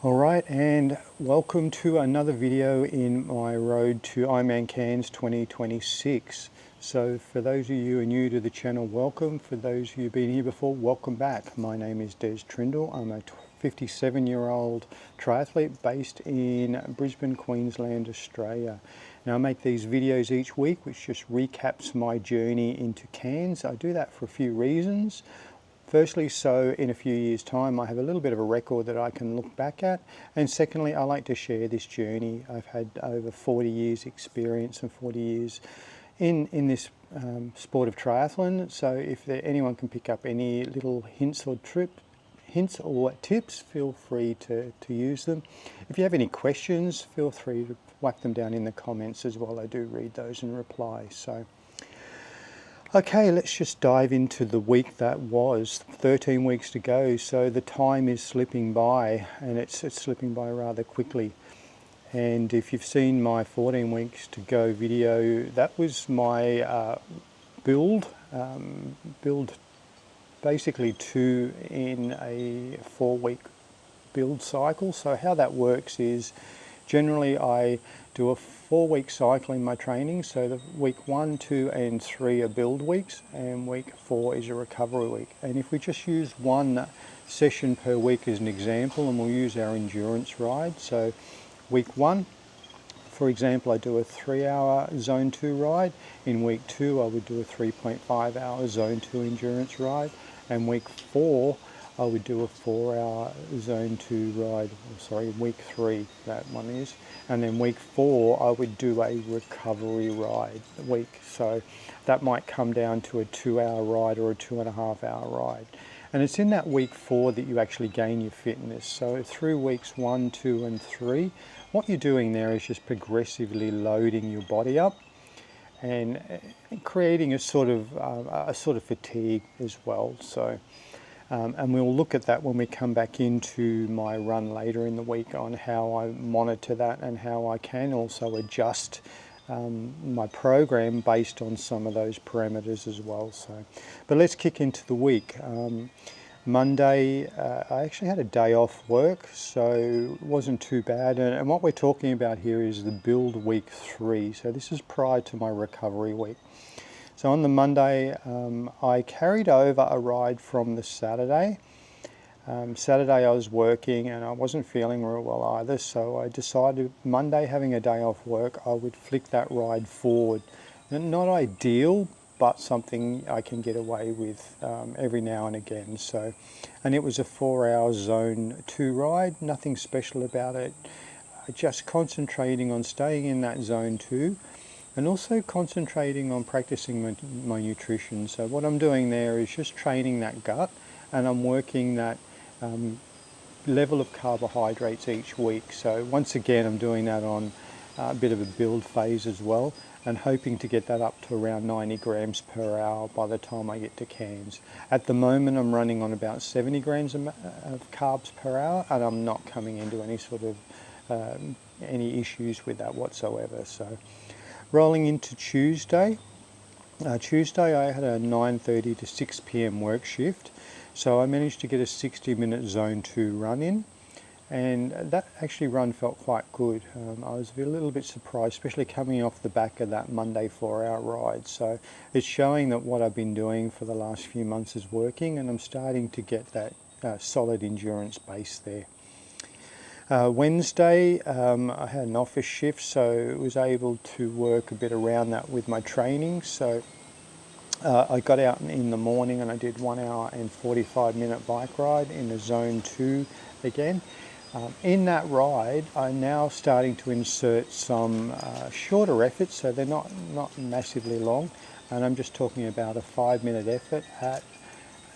Alright, and welcome to another video in my road to Ironman Cairns 2026. So for those of you who are new to the channel, welcome. For those of you who've been here before, welcome back. My name is Des Trindall. I'm a 57-year-old triathlete based in Brisbane, Queensland, Australia. Now I make these videos each week which just recaps my journey into Cairns. I do that for a few reasons. Firstly, so in a few years' time I have a little bit of a record that I can look back at, and secondly I like to share this journey. I've had over 40 years experience and 40 years in this sport of triathlon, so if anyone can pick up any little hints or tips, feel free to use them. If you have any questions, feel free to whack them down in the comments as well. I do read those and reply. So okay, let's just dive into the week that was. 13 weeks to go, so the time is slipping by, and it's slipping by rather quickly. And if you've seen my 14 weeks to go video, that was my build basically 2 in a 4-week build cycle. So how that works is generally I do a 4-week cycle in my training. So the week 1, 2 and 3 are build weeks, and week 4 is a recovery week. And if we just use one session per week as an example, and we'll use our endurance ride. So week 1, for example, I do a 3-hour zone 2 ride. In week 2 I would do a 3.5-hour zone 2 endurance ride, and week 4 I would do a 4-hour zone 2 ride, week 3 that one is, and then week 4 I would do a recovery ride week. So that might come down to a 2-hour ride or a 2.5-hour ride. And it's in that week 4 that you actually gain your fitness. So through weeks 1, 2 and 3, what you're doing there is just progressively loading your body up and creating a sort of fatigue as well. So and we'll look at that when we come back into my run later in the week on how I monitor that and how I can also adjust my program based on some of those parameters as well. So, but let's kick into the week. Monday, I actually had a day off work, so it wasn't too bad. And what we're talking about here is the build week 3. So this is prior to my recovery week. So on the Monday, I carried over a ride from the Saturday. Saturday I was working and I wasn't feeling real well either, so I decided Monday, having a day off work, I would flick that ride forward. Not ideal, but something I can get away with every now and again. So, and it was a 4-hour zone 2 ride, nothing special about it, just concentrating on staying in that zone 2 and also concentrating on practicing my nutrition. So what I'm doing there is just training that gut, and I'm working that level of carbohydrates each week. So once again I'm doing that on a bit of a build phase as well, and hoping to get that up to around 90 grams per hour by the time I get to Cairns. At the moment I'm running on about 70 grams of carbs per hour, and I'm not coming into any sort of any issues with that whatsoever. So rolling into Tuesday. Tuesday I had a 9:30 to 6 p.m. work shift, so I managed to get a 60-minute zone 2 run in, and that actually run felt quite good. I was a little bit surprised, especially coming off the back of that Monday 4-hour ride. So it's showing that what I've been doing for the last few months is working, and I'm starting to get that solid endurance base there. Wednesday I had an office shift, so I was able to work a bit around that with my training. So I got out in the morning and I did 1 hour and 45-minute bike ride in the zone 2 again. In that ride I'm now starting to insert some shorter efforts, so they're not massively long, and I'm just talking about a 5-minute effort at,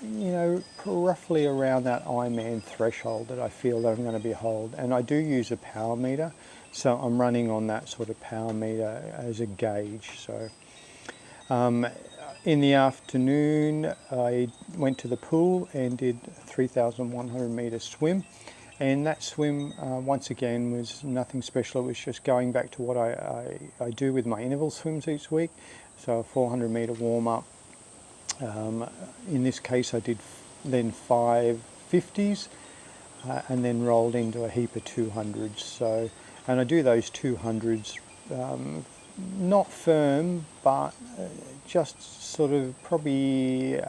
you know, roughly around that Ironman threshold that I feel that I'm going to be hold. And I do use a power meter, so I'm running on that sort of power meter as a gauge. So in the afternoon I went to the pool and did 3,100 meter swim, and that swim once again was nothing special. It was just going back to what I do with my interval swims each week. So a 400 meter warm up. In this case I did then 5 50s, and then rolled into a heap of 200s. So, and I do those 200s not firm, but just sort of probably,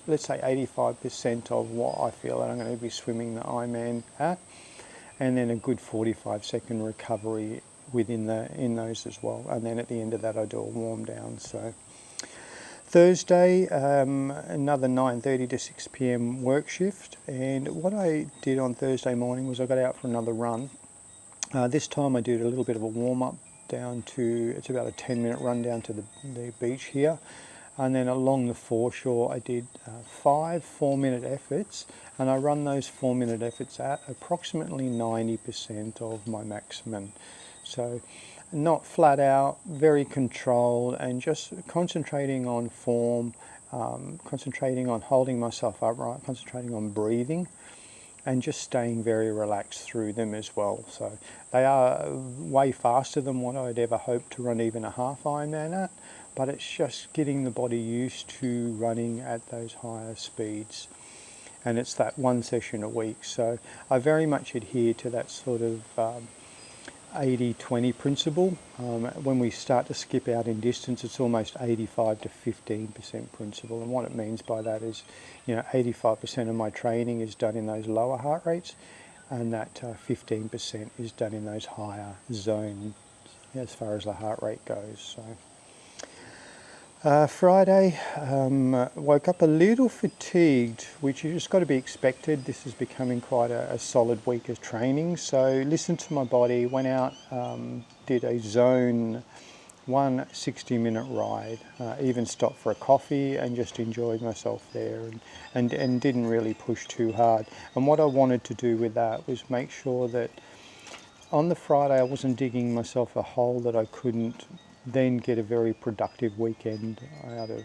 let's say 85% of what I feel that I'm going to be swimming the Ironman at, and then a good 45-second recovery in those as well. And then at the end of that, I do a warm down. So Thursday, another 9:30 to 6 p.m. work shift. And what I did on Thursday morning was I got out for another run. This time I did a little bit of a warm up down to, it's about a 10-minute run down to the beach here. And then along the foreshore I did 5 4-minute efforts, and I run those 4-minute efforts at approximately 90% of my maximum. So not flat out, very controlled, and just concentrating on form, concentrating on holding myself upright, concentrating on breathing, and just staying very relaxed through them as well. So they are way faster than what I'd ever hoped to run even a half Ironman at, but it's just getting the body used to running at those higher speeds. And it's that one session a week. So I very much adhere to that sort of 80-20 principle. When we start to skip out in distance, it's almost 85 to 15% principle. And what it means by that is, 85% of my training is done in those lower heart rates, and that 15% is done in those higher zones as far as the heart rate goes. So Friday, woke up a little fatigued, which has just got to be expected. This is becoming quite a solid week of training. So listened to my body, went out, did a zone 1 60-minute ride, even stopped for a coffee and just enjoyed myself there, and didn't really push too hard. And what I wanted to do with that was make sure that on the Friday I wasn't digging myself a hole that I couldn't then get a very productive weekend out of.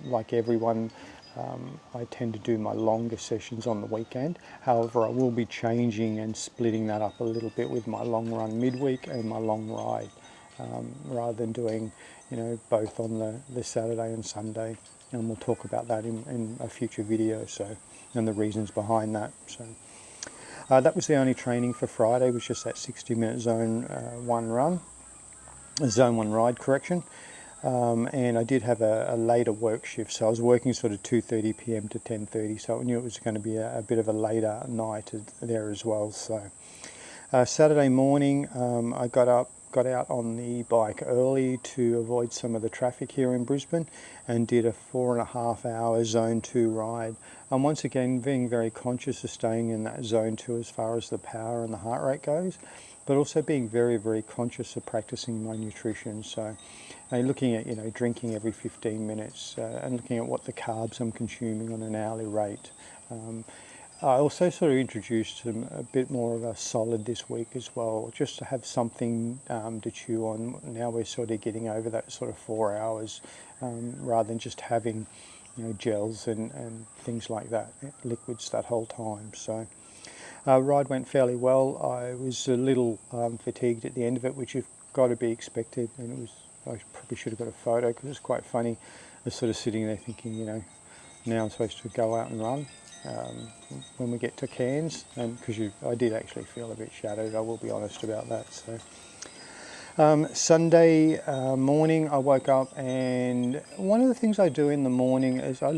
Like everyone, I tend to do my longer sessions on the weekend. However, I will be changing and splitting that up a little bit with my long run midweek and my long ride, rather than doing, both on the Saturday and Sunday. And we'll talk about that in a future video, so, and the reasons behind that. So that was the only training for Friday, was just that 60-minute zone 1 run. Zone 1 ride, correction. And I did have a later work shift, so I was working sort of 2:30 p.m. to 10:30, so I knew it was going to be a bit of a later night there as well. So Saturday morning, I got out on the bike early to avoid some of the traffic here in Brisbane, and did a 4.5-hour zone 2 ride. And once again, being very conscious of staying in that zone 2 as far as the power and the heart rate goes, but also being very, very conscious of practicing my nutrition. So looking at, drinking every 15 minutes and looking at what the carbs I'm consuming on an hourly rate. I also sort of introduced a bit more of a solid this week as well, just to have something to chew on. Now we're sort of getting over that sort of 4 hours, rather than just having, gels and things like that, liquids that whole time. So ride went fairly well. I was a little fatigued at the end of it, which you've got to be expected, and I probably should have got a photo because it's quite funny. I was sort of sitting there thinking, now I'm supposed to go out and run when we get to Cairns, and because I did actually feel a bit shattered, I will be honest about that. So Sunday morning I woke up, and one of the things I do in the morning is I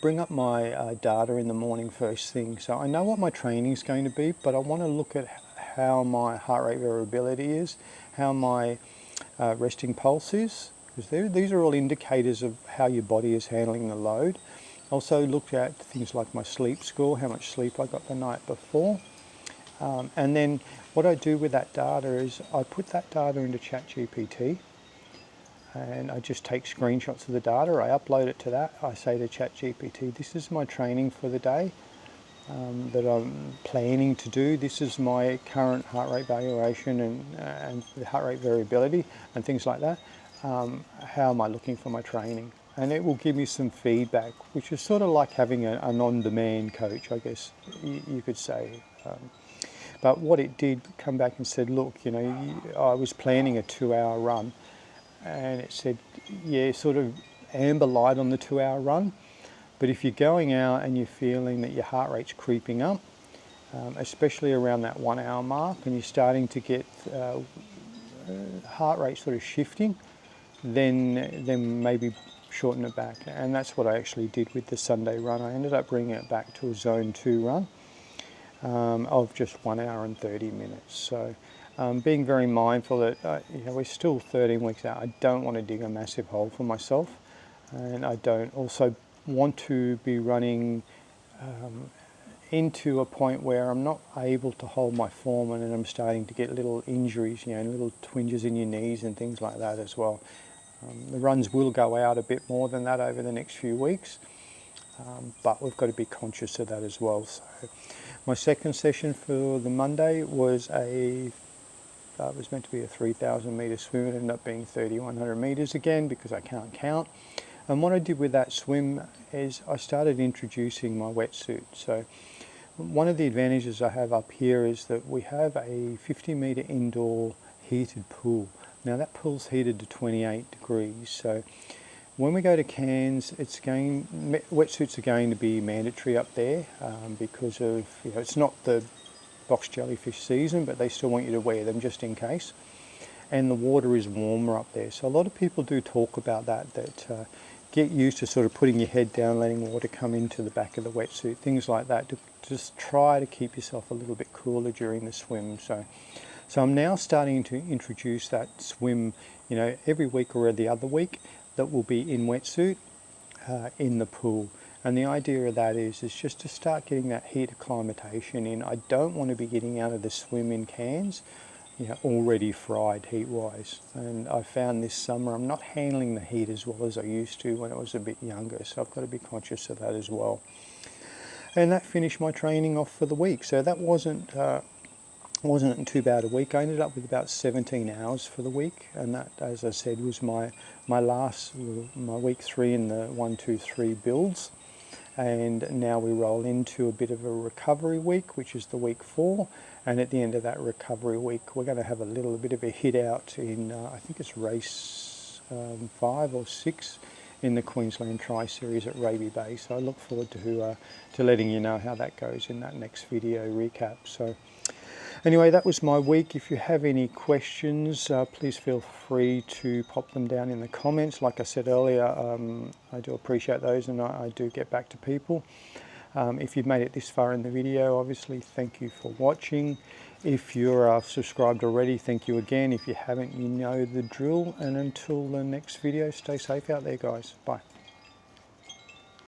bring up my data in the morning first thing. So I know what my training is going to be, but I want to look at how my heart rate variability is, how my resting pulse is, because these are all indicators of how your body is handling the load. Also look at things like my sleep score, how much sleep I got the night before. And then what I do with that data is I put that data into ChatGPT, and I just take screenshots of the data, I upload it to that, I say to ChatGPT, this is my training for the day that I'm planning to do, this is my current heart rate variation and the heart rate variability and things like that, how am I looking for my training? And it will give me some feedback, which is sort of like having an on-demand coach, I guess you could say. But what it did come back and said, look, I was planning a 2-hour run, and it said, yeah, sort of amber light on the 2-hour run, But if you're going out and you're feeling that your heart rate's creeping up, especially around that 1 hour mark, and you're starting to get heart rate sort of shifting, then maybe shorten it back. And that's what I actually did with the Sunday run. I ended up bringing it back to a zone 2 run of just 1 hour and 30 minutes. So being very mindful that we're still 13 weeks out. I don't want to dig a massive hole for myself, and I don't also want to be running into a point where I'm not able to hold my form, and then I'm starting to get little injuries, little twinges in your knees and things like that as well. The runs will go out a bit more than that over the next few weeks, but we've got to be conscious of that as well. So my second session for the Monday was it was meant to be a 3,000 metre swim. It ended up being 3,100 metres again because I can't count. And what I did with that swim is I started introducing my wetsuit. So one of the advantages I have up here is that we have a 50 metre indoor heated pool. Now that pool's heated to 28 degrees. So when we go to Cairns, wetsuits are going to be mandatory up there because of, it's not the box jellyfish season, but they still want you to wear them just in case. And the water is warmer up there. So a lot of people do talk about that get used to sort of putting your head down, letting water come into the back of the wetsuit, things like that, to just try to keep yourself a little bit cooler during the swim. So I'm now starting to introduce that swim, every week or every other week, that will be in wetsuit in the pool. And the idea of that is just to start getting that heat acclimatation in. I don't want to be getting out of the swim in Cairns already fried heat-wise. And I found this summer I'm not handling the heat as well as I used to when I was a bit younger, so I've got to be conscious of that as well. And that finished my training off for the week. So that wasn't too bad a week. I ended up with about 17 hours for the week, and that, as I said, was my week 3 in the 1, 2, 3 builds. And now we roll into a bit of a recovery week, which is the week 4. And at the end of that recovery week, we're going to have a little bit of a hit out in, I think it's race 5 or 6 in the Queensland Tri-Series at Raby Bay. So I look forward to letting you know how that goes in that next video recap. So anyway, that was my week. If you have any questions, please feel free to pop them down in the comments. Like I said earlier, I do appreciate those, and I do get back to people. If you've made it this far in the video, obviously thank you for watching. If you're subscribed already, thank you again. If you haven't, you know the drill. And until the next video, stay safe out there, guys. Bye.